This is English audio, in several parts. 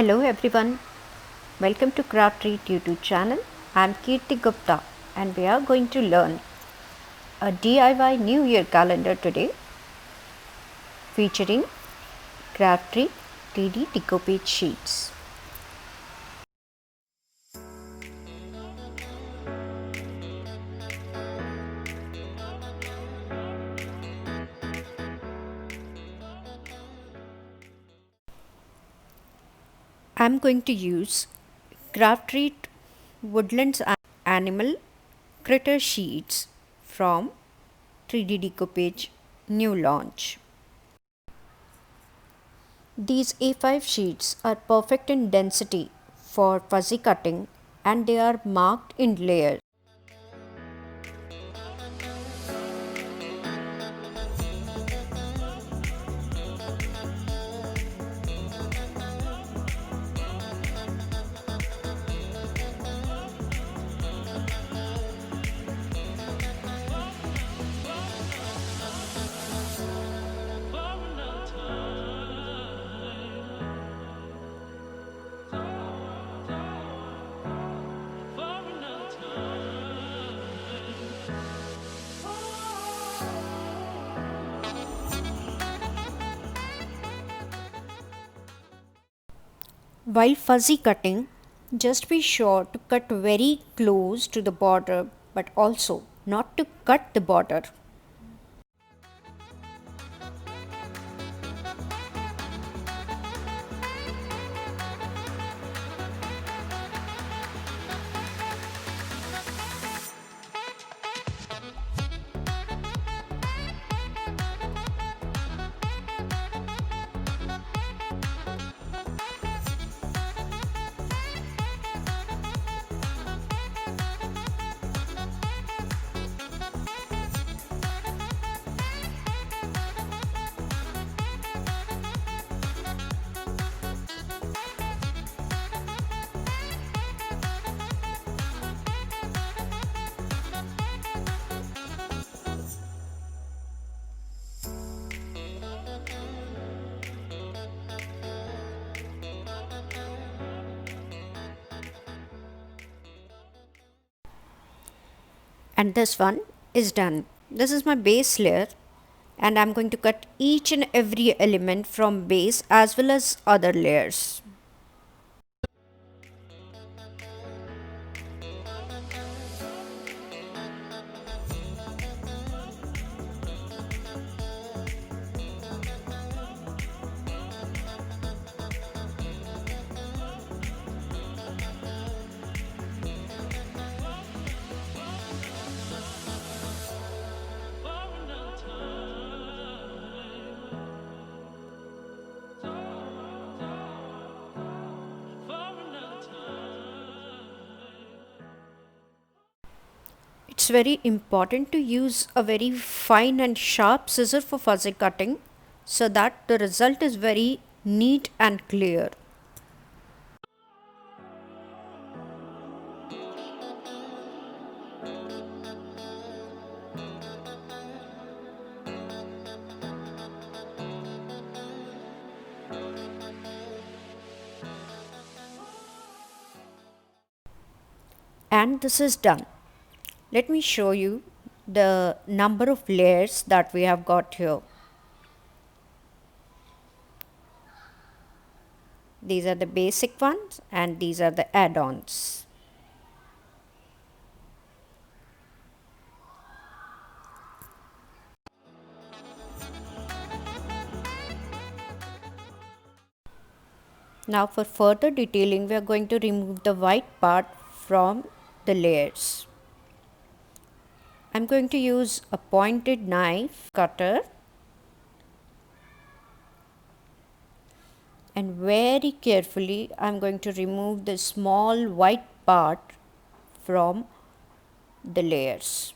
Hello everyone, welcome to Craftreat YouTube channel. I am Kirti Gupta and we are going to learn a DIY New Year calendar today featuring Craftreat 3D decoupage sheets. I am going to use Craftreat Woodlands Animal Critter sheets from 3D decoupage new launch. These A5 sheets are perfect in density for fuzzy cutting and they are marked in layers. While fuzzy cutting, just be sure to cut very close to the border but also not to cut the border. And this one is done. This is my base layer and I'm going to cut each and every element from base as well as other layers. It's very important to use a very fine and sharp scissor for fuzzy cutting so that the result is very neat and clear. And this is done. Let me show you the number of layers that we have got here. These are the basic ones and these are the add-ons. Now for further detailing we are going to remove the white part from the layers. I'm going to use a pointed knife cutter and very carefully I'm going to remove the small white part from the layers.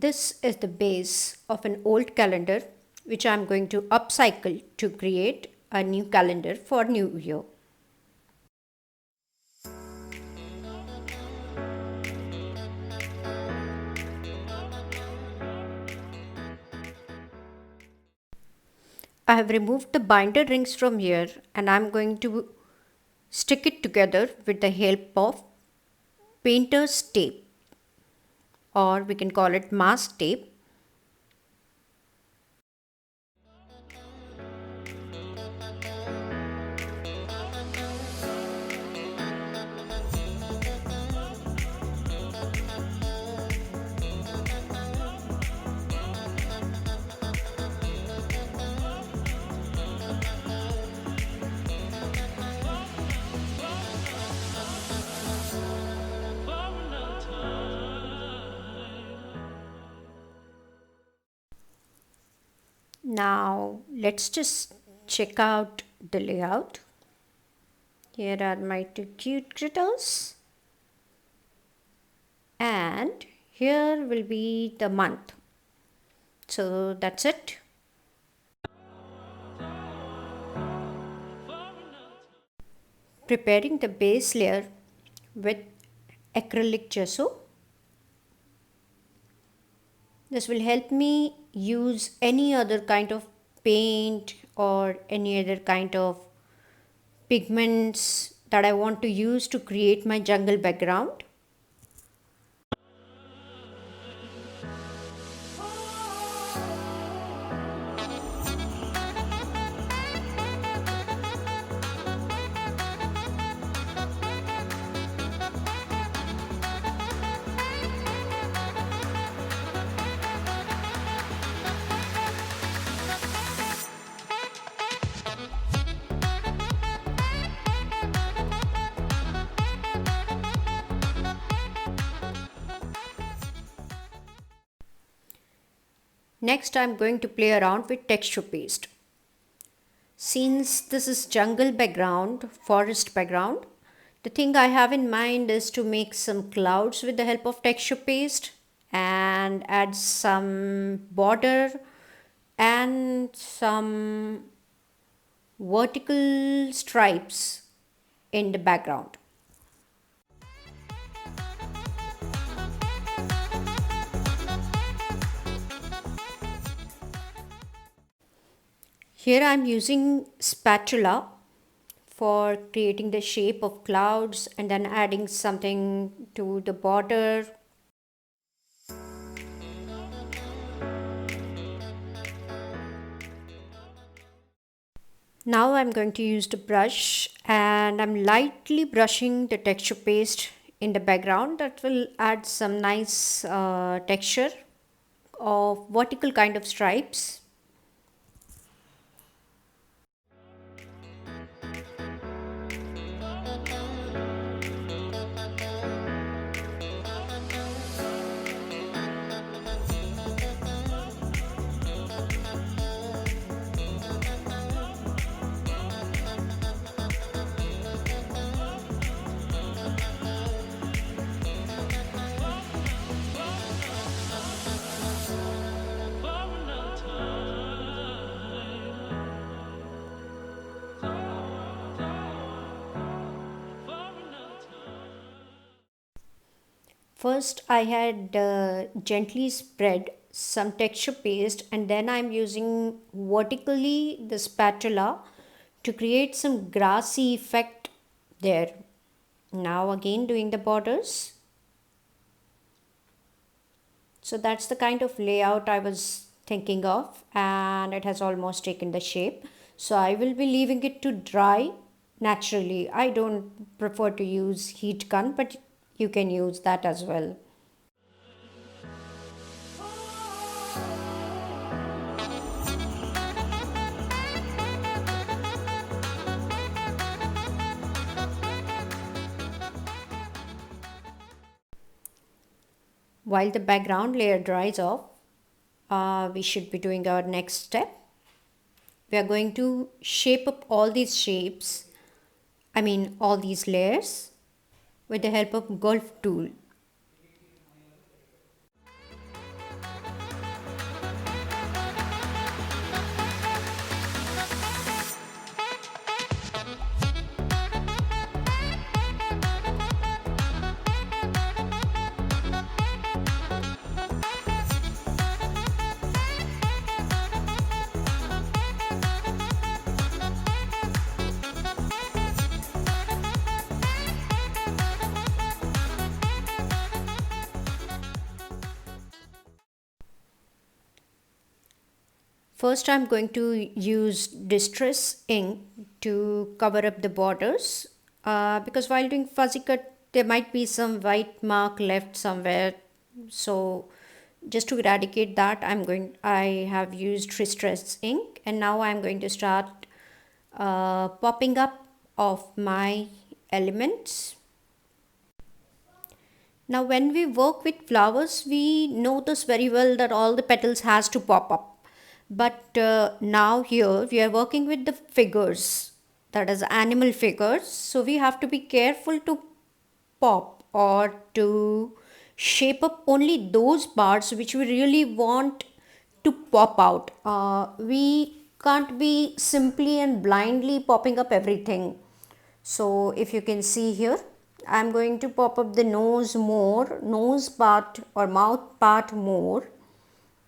This is the base of an old calendar which I am going to upcycle to create a new calendar for New Year. I have removed the binder rings from here and I am going to stick it together with the help of painter's tape, or we can call it mask tape. Now let's just check out the layout. Here are my two cute critters, and here will be the month. So that's it. Preparing the base layer with acrylic gesso. This will help me use any other kind of paint or any other kind of pigments that I want to use to create my jungle background. Next, I'm going to play around with texture paste. Since this is jungle background, forest background, the thing I have in mind is to make some clouds with the help of texture paste and add some border and some vertical stripes in the background. Here I am using spatula for creating the shape of clouds and then adding something to the border. Now I'm going to use the brush and I'm lightly brushing the texture paste in the background. That will add some nice texture of vertical kind of stripes. First, I had gently spread some texture paste and then I'm using vertically the spatula to create some grassy effect there. Now again doing the borders. So that's the kind of layout I was thinking of and it has almost taken the shape. So I will be leaving it to dry naturally. I don't prefer to use heat gun, but you can use that as well. While the background layer dries off, we should be doing our next step. We are going to shape up all these shapes, all these layers with the help of golf tool. First, I'm going to use distress ink to cover up the borders because while doing fuzzy cut, there might be some white mark left somewhere. So, just to eradicate that, I have used distress ink, and now I'm going to start popping up of my elements. Now, when we work with flowers, we notice very well that all the petals has to pop up. But now here we are working with the figures, that is animal figures. So we have to be careful to pop or to shape up only those parts which we really want to pop out. We can't be simply and blindly popping up everything. So if you can see here, I'm going to pop up the nose part or mouth part more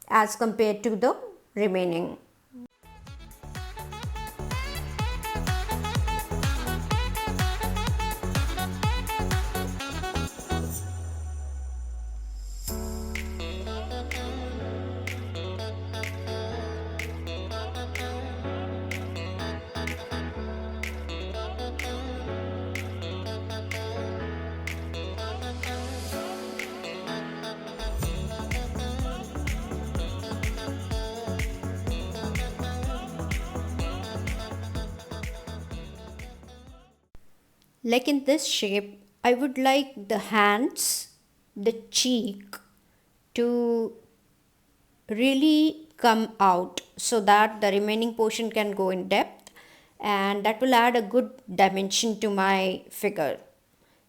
as compared to the remaining. Like in this shape, I would like the hands, the cheek to really come out so that the remaining portion can go in depth, and that will add a good dimension to my figure.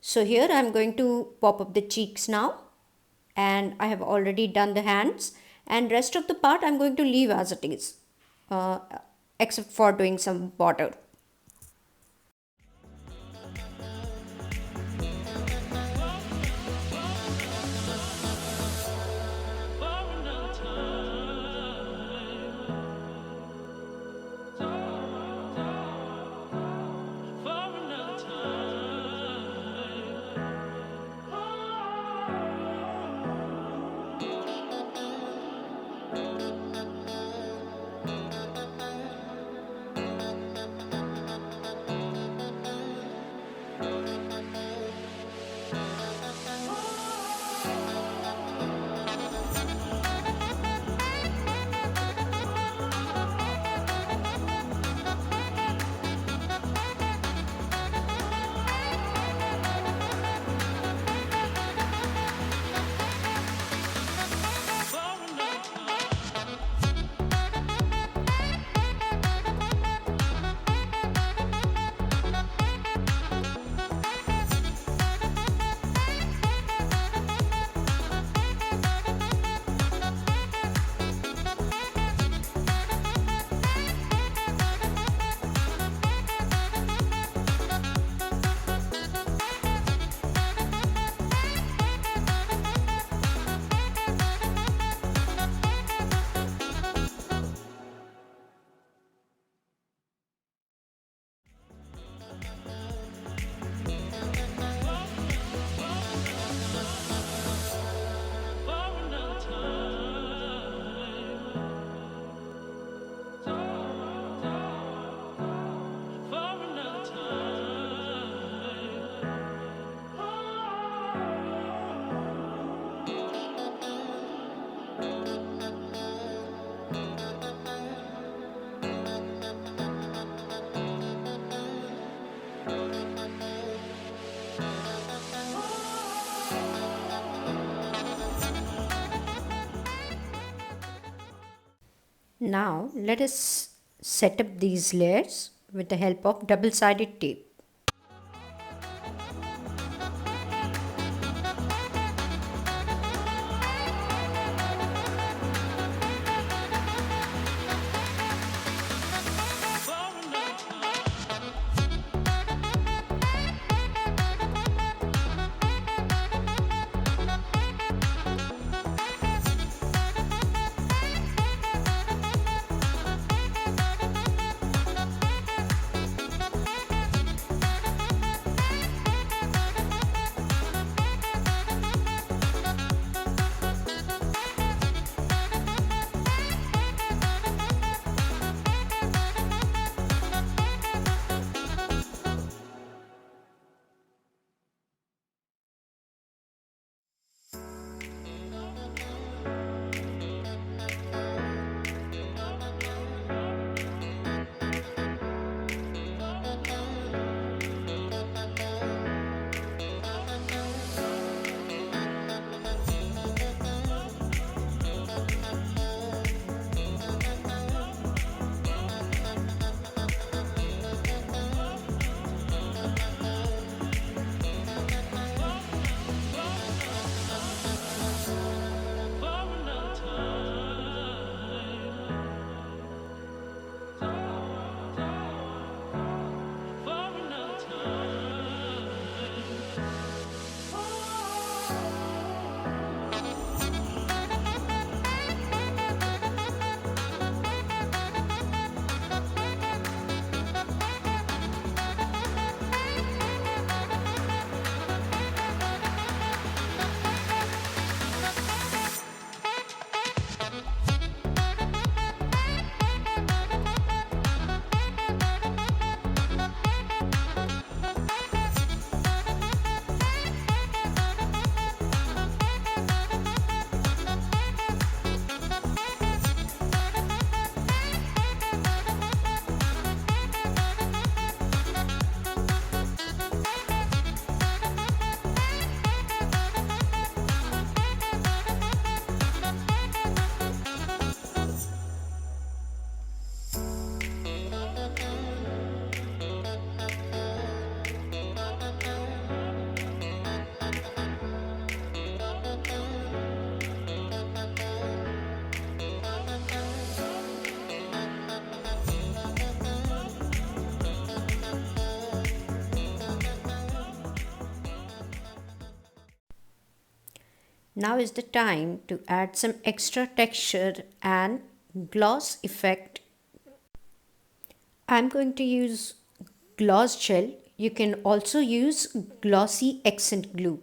So here I'm going to pop up the cheeks now, and I have already done the hands, and rest of the part I'm going to leave as it is, uh, except for doing some border. Now let us set up these layers with the help of double-sided tape. Now is the time to add some extra texture and gloss effect. I'm going to use gloss gel. You can also use glossy accent glue.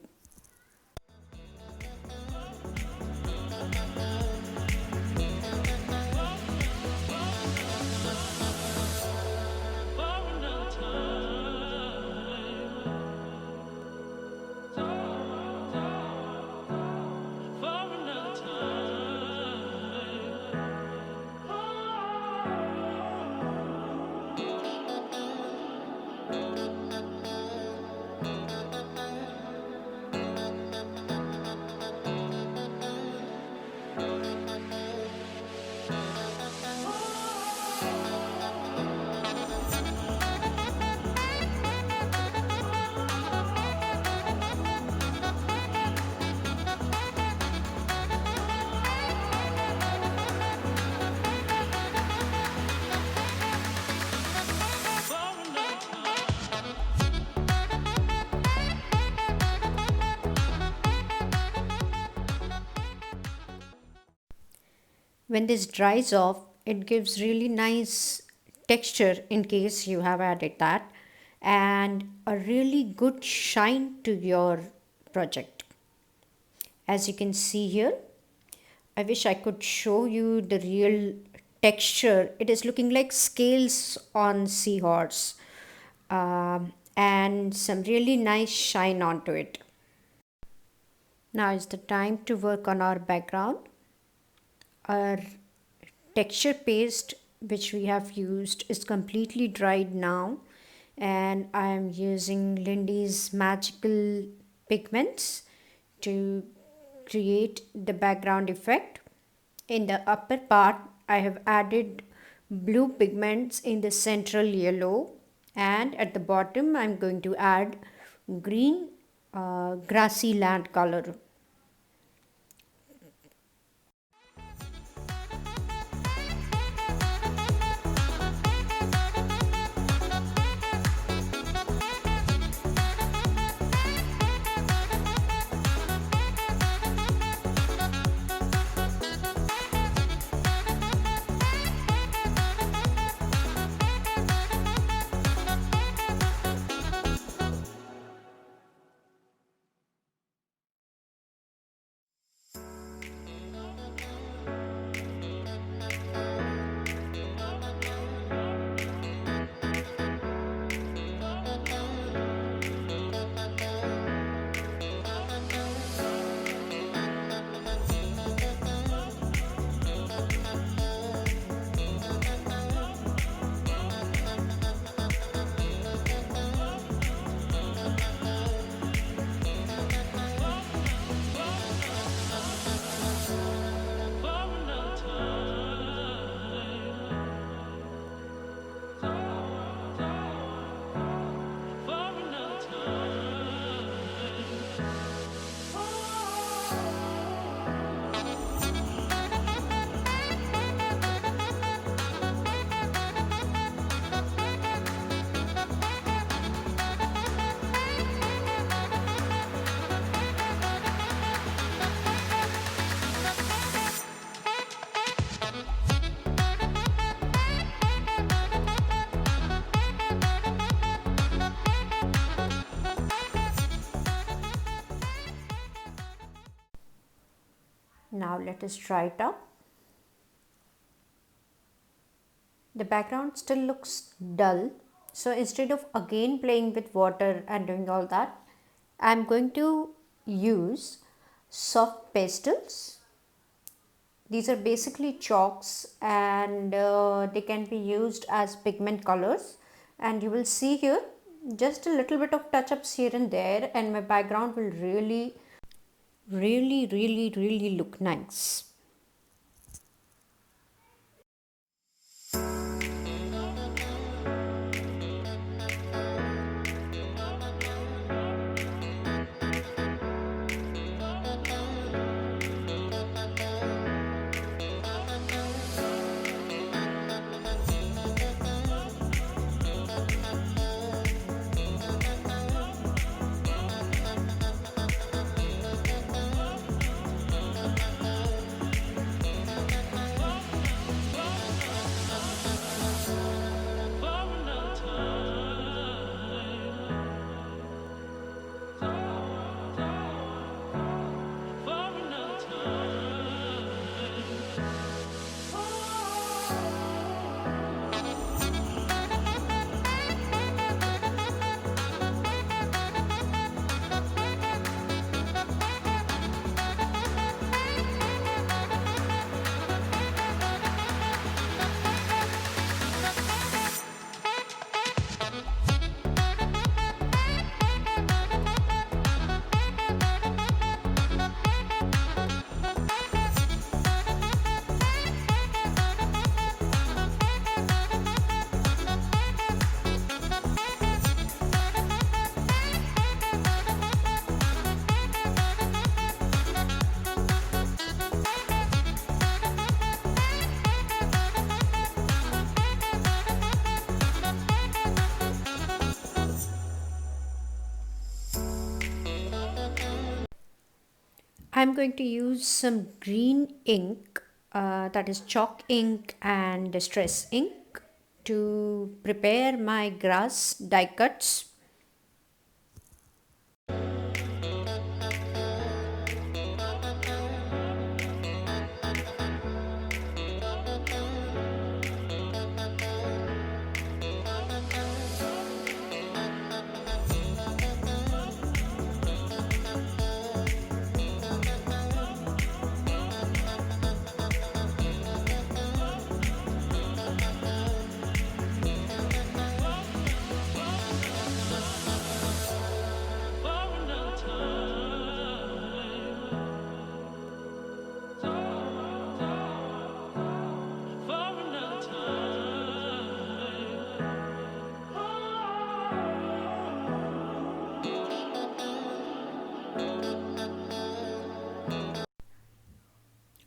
When this dries off, it gives really nice texture in case you have added that, and a really good shine to your project. As you can see here, I wish I could show you the real texture. It is looking like scales on seahorse, and some really nice shine onto it. Now is the time to work on our background. Our texture paste which we have used is completely dried now, and I am using Lindy's magical pigments to create the background effect. In the upper part, I have added blue pigments in the central yellow, and at the bottom I'm going to add green grassy land color. Now let us try it out. The background still looks dull, so instead of again playing with water and doing all that, I'm going to use soft pastels. These are basically chalks, and they can be used as pigment colors, and you will see here just a little bit of touch-ups here and there, and my background will really look nice. I'm going to use some green ink, that is chalk ink and distress ink, to prepare my grass die cuts.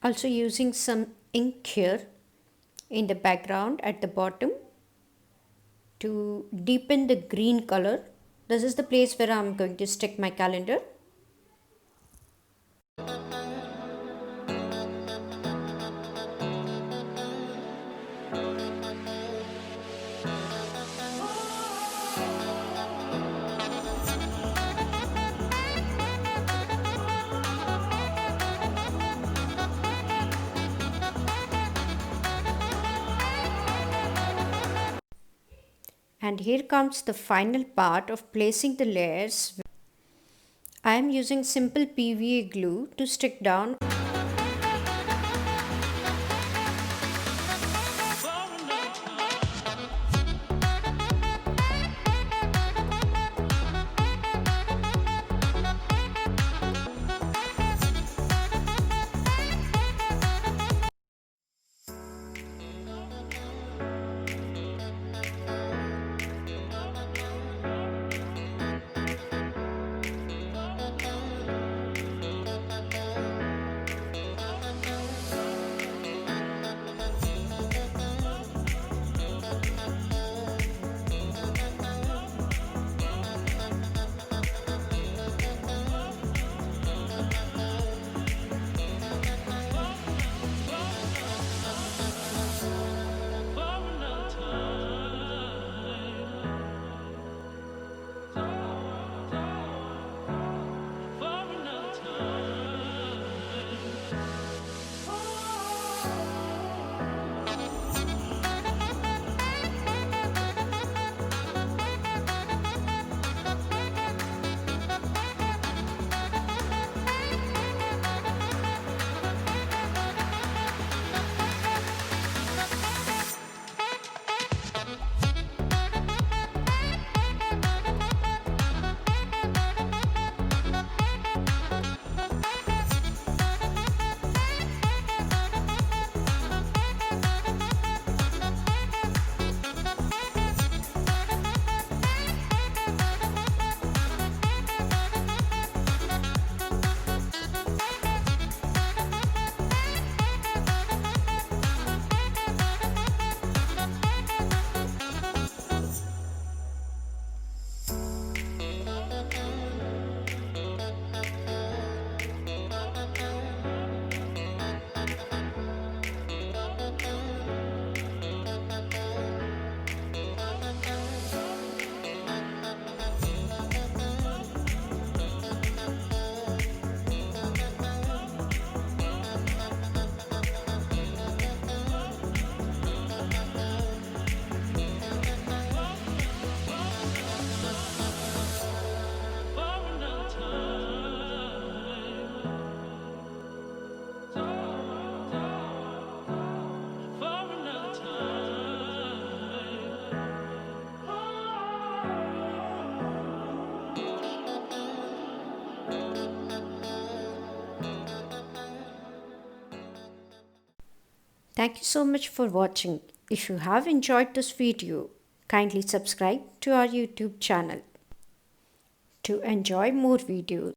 Also using some ink here in the background at the bottom to deepen the green color. This is the place where I'm going to stick my calendar. And here comes the final part of placing the layers. I am using simple PVA glue to stick down. Thank you so much for watching. If you have enjoyed this video, kindly subscribe to our YouTube channel to enjoy more videos.